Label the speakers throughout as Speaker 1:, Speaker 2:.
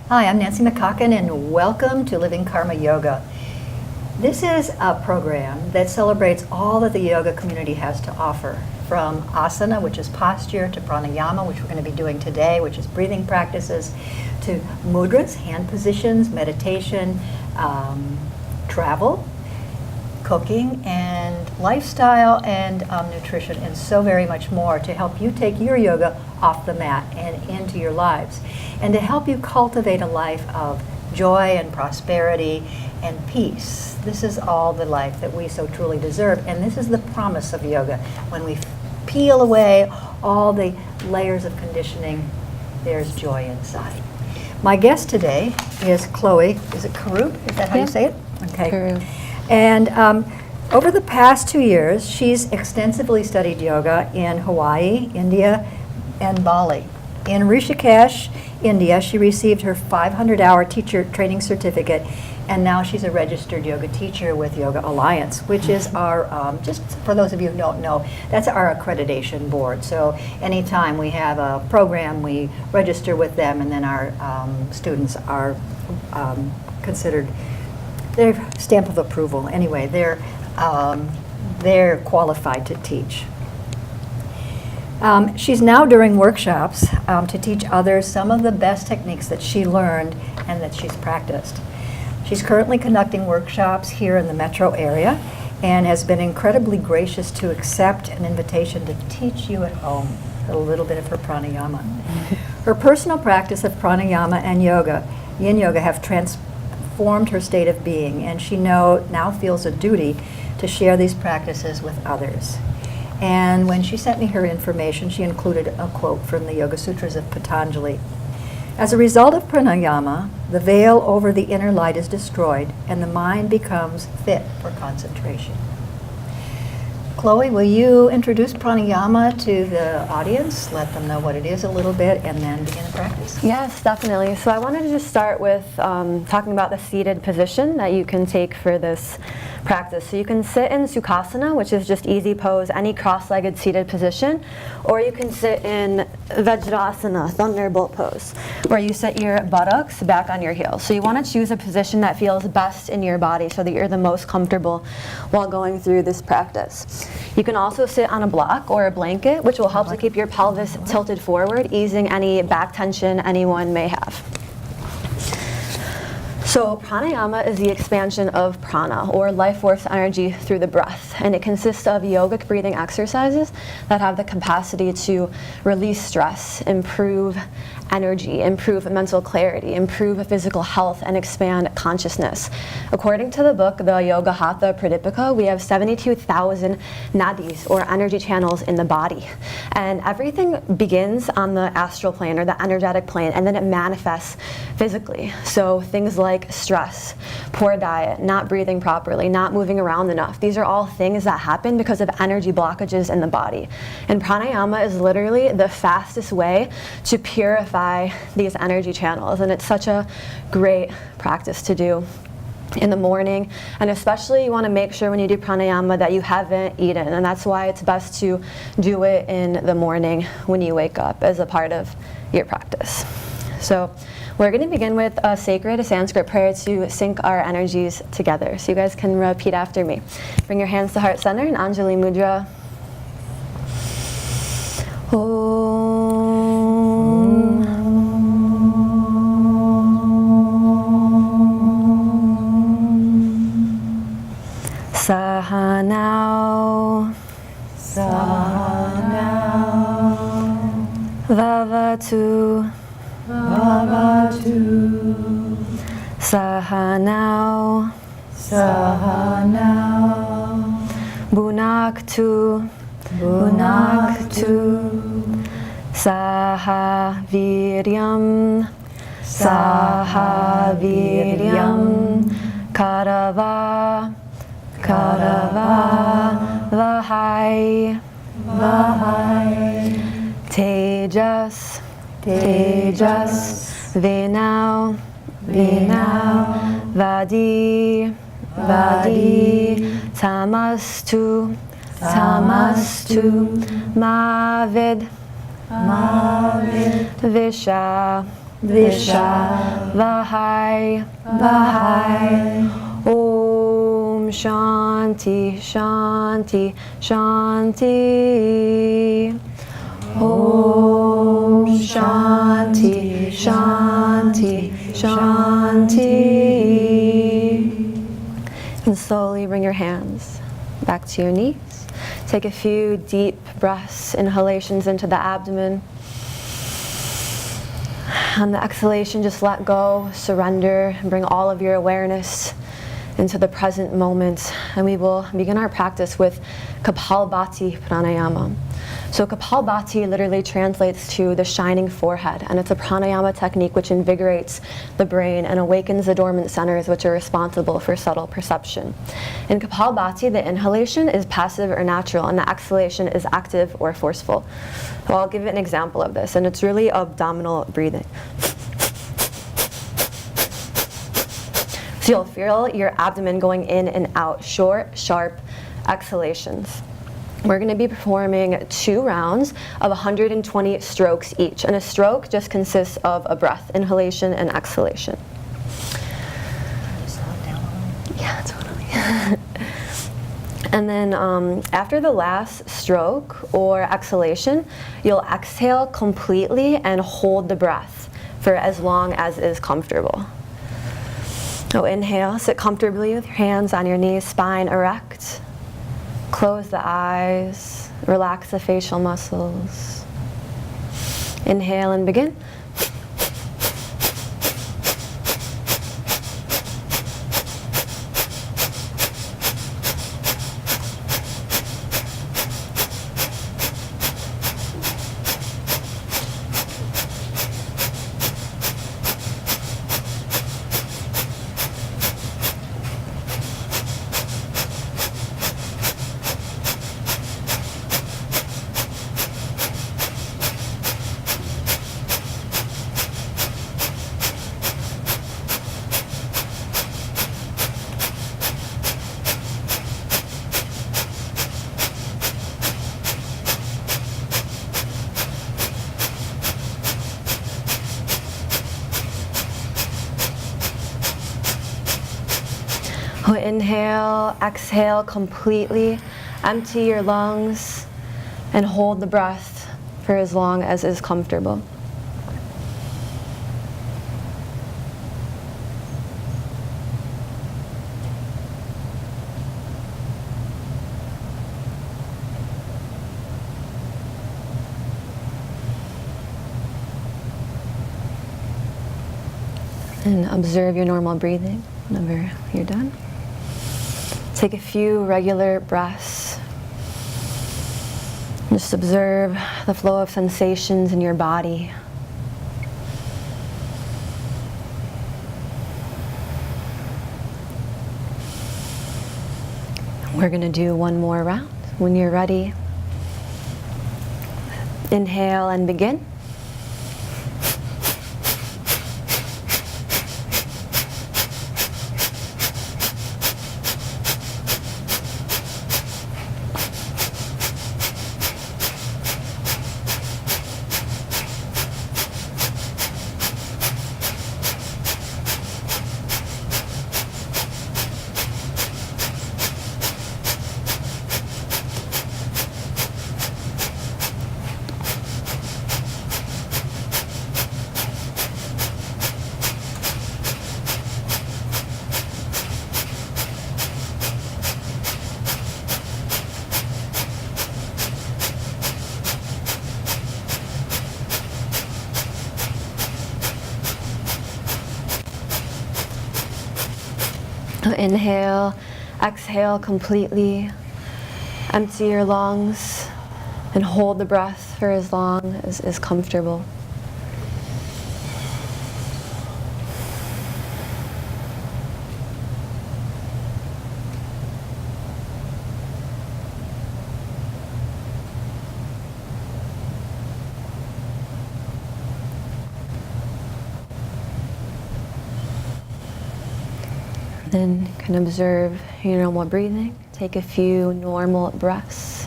Speaker 1: Hi, I'm Nancy McCocken, and welcome to Living Karma Yoga. This is a program that celebrates all that the yoga community has to offer, from asana, which is posture, to pranayama, which we're going to be doing today, which is breathing practices, to mudras, hand positions, meditation, travel, cooking, and lifestyle, and nutrition, and so very much more to help you take your yoga off the mat and into your lives, and to help you cultivate a life of joy and prosperity and peace. This is all the life that we so truly deserve, and this is the promise of yoga. When we peel away all the layers of conditioning, there's joy inside. My guest today is Chloe. Is it Karoub? Is that how you say it? Okay. Karoub. And over the past 2 years, she's extensively studied yoga in Hawaii, India, and Bali. In Rishikesh, India, she received her 500-hour teacher training certificate, and now she's a registered yoga teacher with Yoga Alliance, which is our, just for those of you who don't know, that's our accreditation board. So anytime we have a program, we register with them, and then our students are considered their stamp of approval. Anyway, they're qualified to teach. She's now doing workshops to teach others some of the best techniques that she learned and that she's practiced. She's currently conducting workshops here in the metro area and has been incredibly gracious to accept an invitation to teach you at home a little bit of her pranayama. Her personal practice of pranayama and yoga, yin yoga, have transformed her state of being, and she now feels a duty to share these practices with others. And when she sent me her information, she included a quote from the Yoga Sutras of Patanjali. As a result of pranayama, the veil over the inner light is destroyed, and the mind becomes fit for concentration. Chloe, will you introduce pranayama to the audience? Let them know what it is a little bit, and then begin the practice.
Speaker 2: Yes, definitely. So I wanted to just start with talking about the seated position that you can take for this practice. So you can sit in Sukhasana, which is just easy pose, any cross-legged seated position, or you can sit in Vajrasana, thunderbolt pose, where you set your buttocks back on your heels. So you want to choose a position that feels best in your body so that you're the most comfortable while going through this practice. You can also sit on a block or a blanket, which will help to keep your pelvis tilted forward, easing any back tension anyone may have. So pranayama is the expansion of prana, or life force energy, through the breath, and it consists of yogic breathing exercises that have the capacity to release stress, improve energy, improve mental clarity, improve physical health, and expand consciousness. According to the book, the Yoga Hatha Pradipika, we have 72,000 nadis, or energy channels, in the body. And everything begins on the astral plane, or the energetic plane, and then it manifests physically. So things like stress, poor diet, not breathing properly, not moving around enough. These are all things that happen because of energy blockages in the body. And pranayama is literally the fastest way to purify these energy channels, and it's such a great practice to do in the morning, and especially you want to make sure when you do pranayama that you haven't eaten, and that's why it's best to do it in the morning when you wake up as a part of your practice. So we're going to begin with a sacred Sanskrit prayer to sync our energies together. So you guys can repeat after me. Bring your hands to heart center in Anjali Mudra. Sahanau,
Speaker 3: Sahanau,
Speaker 2: Vavatu,
Speaker 3: Vavatu,
Speaker 2: Sahanau,
Speaker 3: Sahanau,
Speaker 2: Bhunaktu,
Speaker 3: Bhunaktu,
Speaker 2: Sahaviryam,
Speaker 3: Sahaviryam,
Speaker 2: Karava,
Speaker 3: Karava,
Speaker 2: Vahai,
Speaker 3: Vahai,
Speaker 2: Tejas,
Speaker 3: Tejas,
Speaker 2: Vinau,
Speaker 3: Vinau,
Speaker 2: Vadi, Vadi Tamastu
Speaker 3: Tamastu
Speaker 2: Mavid
Speaker 3: Mavid
Speaker 2: Visha
Speaker 3: Visha
Speaker 2: Vahai
Speaker 3: Vahai
Speaker 2: Om Shanti Shanti Shanti Om Shanti Shanti Shanti. And slowly bring your hands back to your knees. Take a few deep breaths, inhalations into the abdomen. On the exhalation, just let go, surrender, and bring all of your awareness into the present moment. And we will begin our practice with Kapalbhati Pranayama. So Kapalbhati literally translates to the shining forehead, and it's a pranayama technique which invigorates the brain and awakens the dormant centers which are responsible for subtle perception. In Kapalbhati, the inhalation is passive or natural, and the exhalation is active or forceful. So I'll give an example of this, and it's really abdominal breathing. So you'll feel your abdomen going in and out, short, sharp exhalations. We're going to be performing 2 rounds of 120 strokes each. And a stroke just consists of a breath, inhalation and exhalation. Yeah, totally. And then after the last stroke or exhalation, you'll exhale completely and hold the breath for as long as is comfortable. So inhale, sit comfortably with your hands on your knees, spine erect. Close the eyes, relax the facial muscles. Inhale and begin. Inhale, exhale completely, empty your lungs, and hold the breath for as long as is comfortable. And observe your normal breathing whenever you're done. Take a few regular breaths. Just observe the flow of sensations in your body. We're going to do one more round. When you're ready, inhale and begin. Inhale, exhale completely, empty your lungs, and hold the breath for as long as is comfortable. Then you can observe your normal breathing. Take a few normal breaths.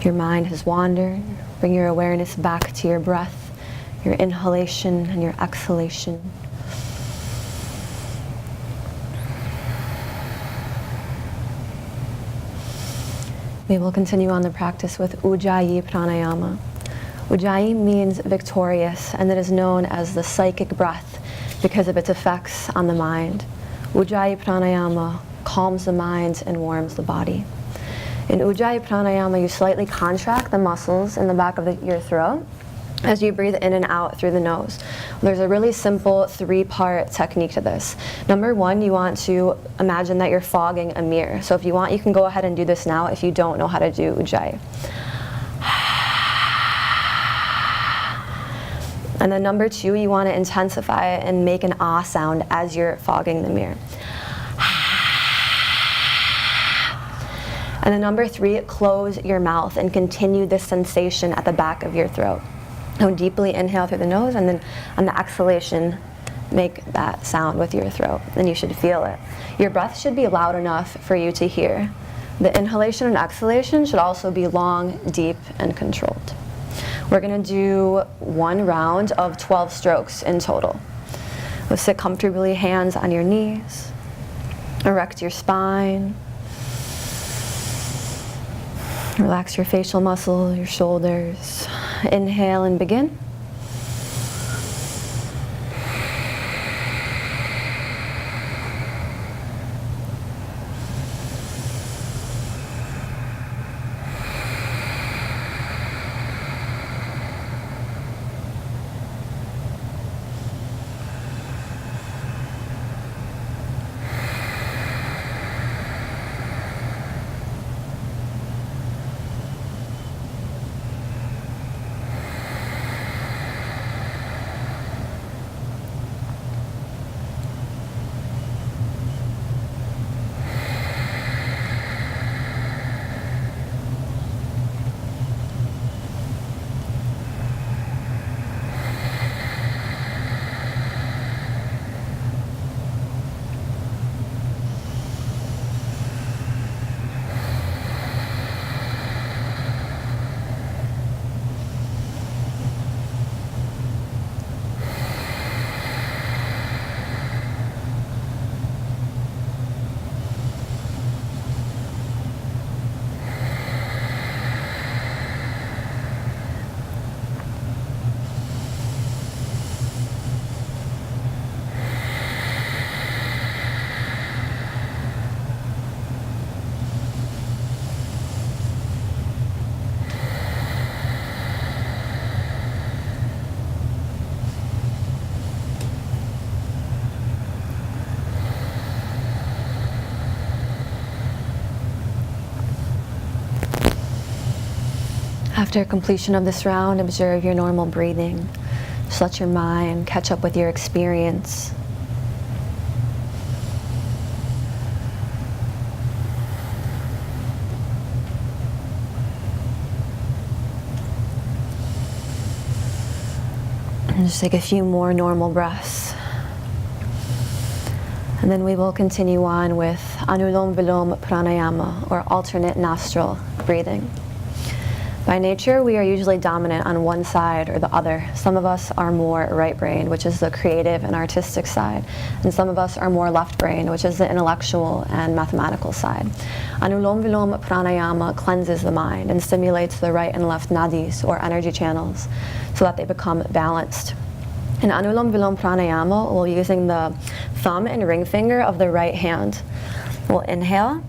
Speaker 2: Your mind has wandered. Bring your awareness back to your breath, your inhalation and your exhalation. We will continue on the practice with Ujjayi Pranayama. Ujjayi means victorious, and it is known as the psychic breath because of its effects on the mind. Ujjayi Pranayama calms the mind and warms the body. In Ujjayi Pranayama, you slightly contract the muscles in the back of your throat as you breathe in and out through the nose. There's a really simple 3-part technique to this. Number 1, you want to imagine that you're fogging a mirror. So if you want, you can go ahead and do this now if you don't know how to do Ujjayi. And then number 2, you want to intensify it and make an ah sound as you're fogging the mirror. And then number 3, close your mouth and continue this sensation at the back of your throat. So deeply inhale through the nose, and then on the exhalation, make that sound with your throat, and you should feel it. Your breath should be loud enough for you to hear. The inhalation and exhalation should also be long, deep, and controlled. We're going to do 1 round of 12 strokes in total. So sit comfortably, hands on your knees. Erect your spine. Relax your facial muscles, your shoulders. Inhale and begin. After completion of this round, observe your normal breathing. Just let your mind catch up with your experience. And just take a few more normal breaths. And then we will continue on with Anulom Vilom Pranayama, or alternate nostril breathing. By nature, we are usually dominant on one side or the other. Some of us are more right-brained, which is the creative and artistic side, and some of us are more left-brained, which is the intellectual and mathematical side. Anulom Vilom Pranayama cleanses the mind and stimulates the right and left nadis, or energy channels, so that they become balanced. In Anulom Vilom Pranayama, we'll be using the thumb and ring finger of the right hand. We'll inhale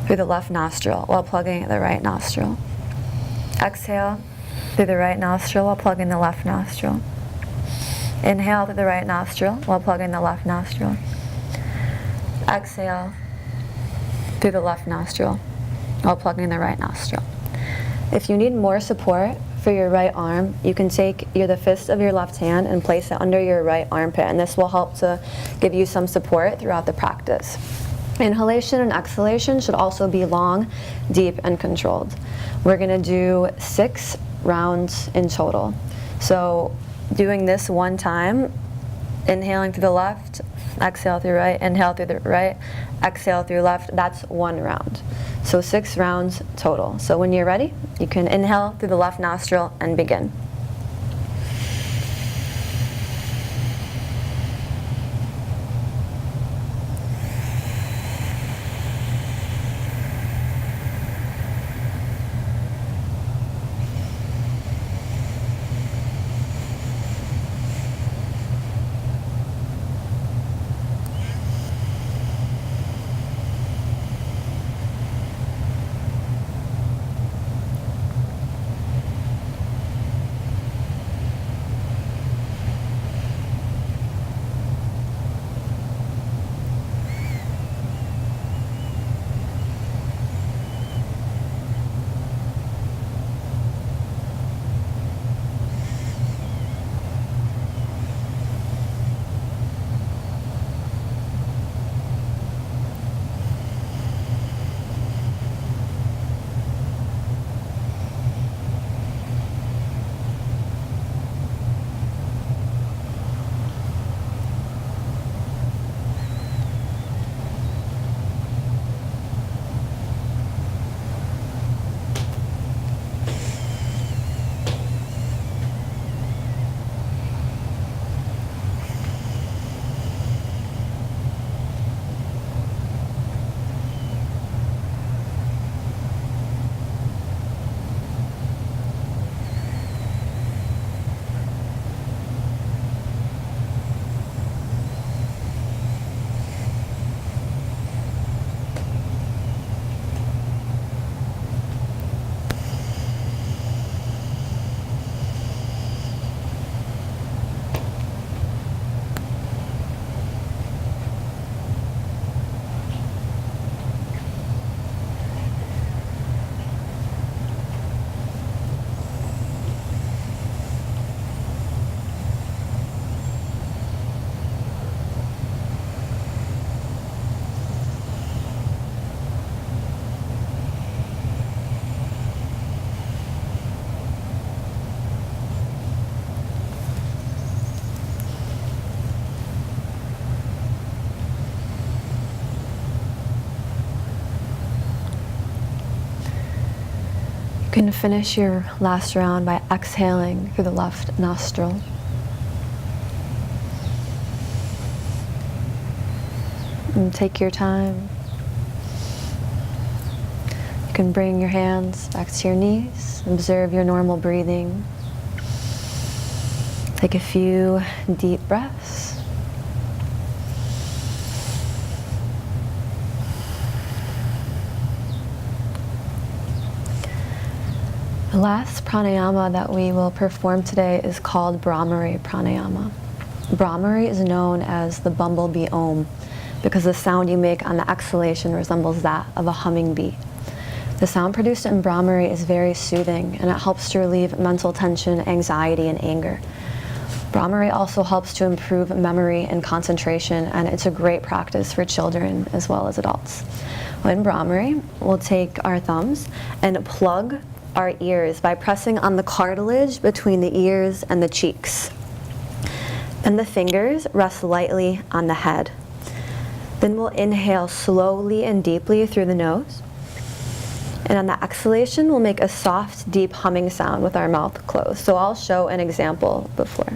Speaker 2: through the left nostril while plugging the right nostril. Exhale through the right nostril while plugging the left nostril. Inhale through the right nostril while plugging the left nostril. Exhale through the left nostril while plugging the right nostril. If you need more support for your right arm, you can take the fist of your left hand and place it under your right armpit, and this will help to give you some support throughout the practice. Inhalation and exhalation should also be long, deep, and controlled. We're going to do 6 rounds in total. So doing this one time, inhaling through the left, exhale through right, inhale through the right, exhale through left. That's 1 round. So 6 rounds total. So when you're ready, you can inhale through the left nostril and begin. You can finish your last round by exhaling through the left nostril. And take your time. You can bring your hands back to your knees, observe your normal breathing. Take a few deep breaths. The last pranayama that we will perform today is called Brahmari pranayama. Brahmari is known as the bumblebee om because the sound you make on the exhalation resembles that of a humming bee. The sound produced in Brahmari is very soothing and it helps to relieve mental tension, anxiety, and anger. Brahmari also helps to improve memory and concentration, and it's a great practice for children as well as adults. In Brahmari, we'll take our thumbs and plug our ears by pressing on the cartilage between the ears and the cheeks. Then the fingers rest lightly on the head. Then we'll inhale slowly and deeply through the nose. And on the exhalation, we'll make a soft, deep humming sound with our mouth closed. So I'll show an example before.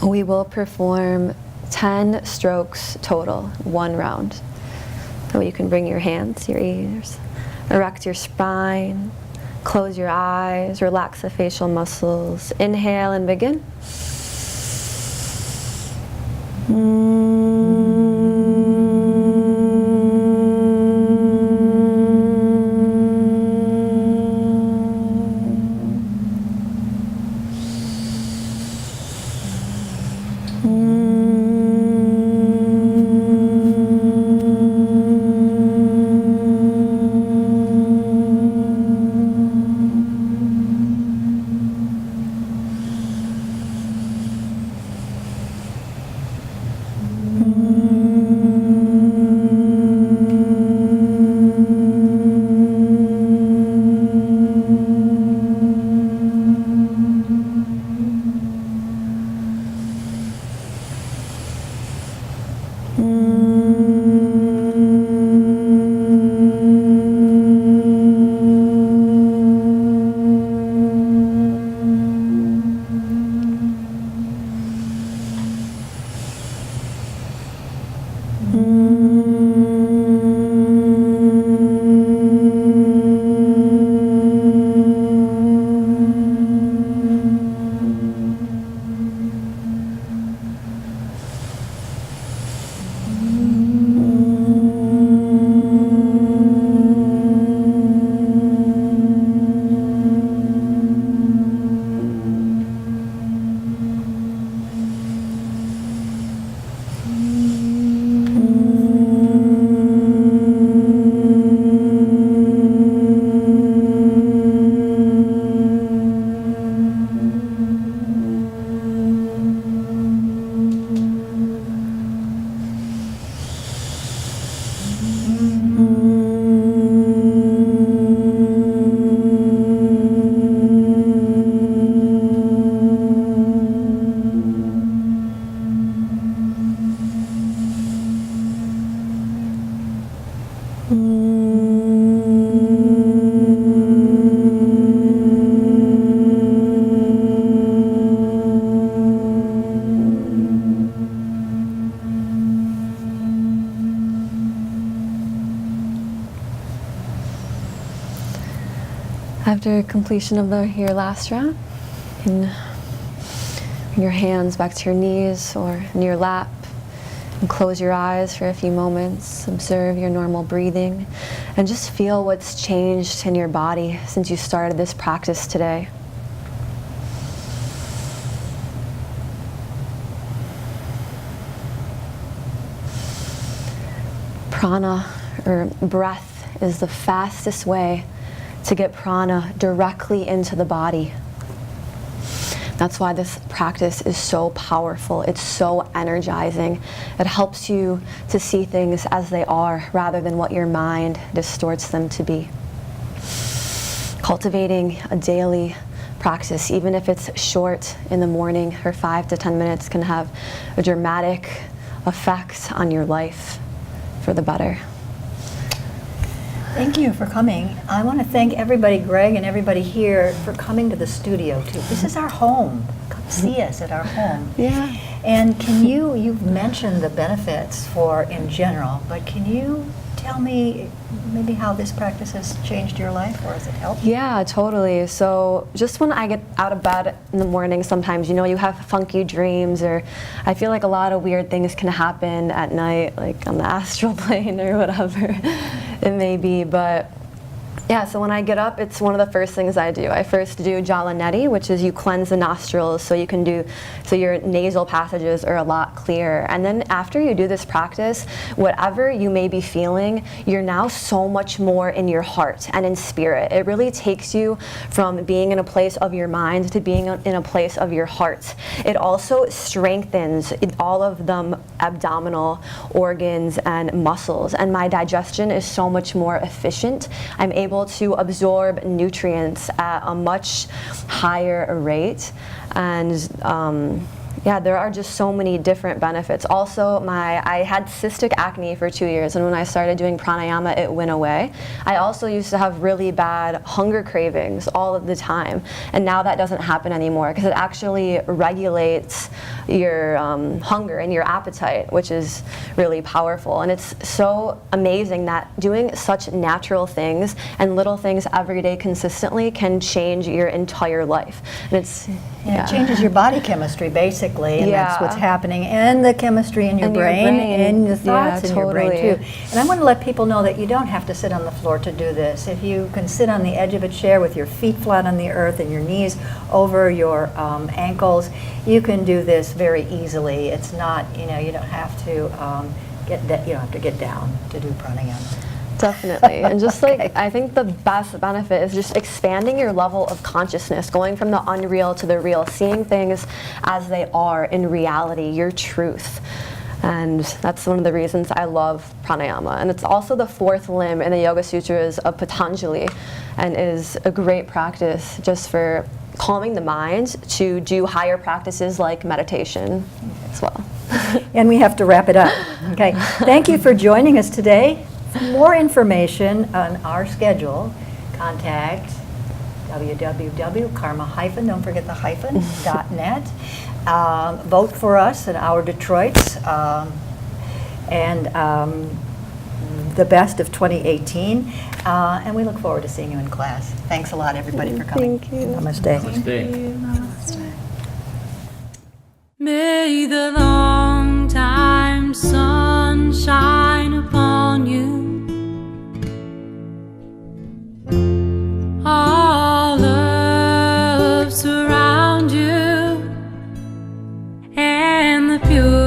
Speaker 2: We will perform 10 strokes total, 1 round. So you can bring your hands to your ears, erect your spine, close your eyes, relax the facial muscles. Inhale and begin. After completion of your last round, you can bring your hands back to your knees or in your lap and close your eyes for a few moments. Observe your normal breathing and just feel what's changed in your body since you started this practice today. Prana, or breath, is the fastest way to get prana directly into the body. That's why this practice is so powerful. It's so energizing. It helps you to see things as they are rather than what your mind distorts them to be. Cultivating a daily practice, even if it's short in the morning or 5 to 10 minutes, can have a dramatic effect on your life for the better.
Speaker 1: Thank you for coming. I want to thank everybody, Greg and everybody here, for coming to the studio too. This is our home. Come see us at our home.
Speaker 2: Yeah.
Speaker 1: And you've mentioned the benefits in general, but can you tell me maybe how this practice has changed your life, or has it helped?
Speaker 2: Yeah, totally. So just when I get out of bed in the morning, sometimes, you have funky dreams, or I feel like a lot of weird things can happen at night, like on the astral plane or whatever it may be. But yeah, so when I get up, it's one of the first things I do. I first do Jalaneti, which is you cleanse the nostrils so your nasal passages are a lot clearer. And then after you do this practice, whatever you may be feeling, you're now so much more in your heart and in spirit. It really takes you from being in a place of your mind to being in a place of your heart. It also strengthens all of the abdominal organs and muscles, and my digestion is so much more efficient. I'm able to absorb nutrients at a much higher rate, and yeah, there are just so many different benefits. Also, I had cystic acne for 2 years, and when I started doing pranayama, it went away. I also used to have really bad hunger cravings all of the time, and now that doesn't happen anymore because it actually regulates your hunger and your appetite, which is really powerful. And it's so amazing that doing such natural things and little things every day consistently can change your entire life. And
Speaker 1: it changes your body chemistry, basically, and that's what's happening, and the chemistry in your brain and the thoughts in your brain too. And I want to let people know that you don't have to sit on the floor to do this. If you can sit on the edge of a chair with your feet flat on the earth and your knees over your ankles, you can do this very easily. It's not, you don't have to get down to do pranayama.
Speaker 2: Definitely. And just I think the best benefit is just expanding your level of consciousness, going from the unreal to the real, seeing things as they are in reality, your truth. And that's one of the reasons I love pranayama. And it's also the fourth limb in the Yoga Sutras of Patanjali, and is a great practice just for calming the mind to do higher practices like meditation as well.
Speaker 1: And we have to wrap it up. Okay. Thank you for joining us today. For more information on our schedule, contact www.karma- don't forget the hyphen, .net. Vote for us at our Detroits, and the best of 2018. And we look forward to seeing you in class. Thanks a lot, everybody, for coming.
Speaker 2: Thank you.
Speaker 1: Namaste.
Speaker 3: Namaste.
Speaker 4: May the long time sun shine upon you. All love surround you, and the pure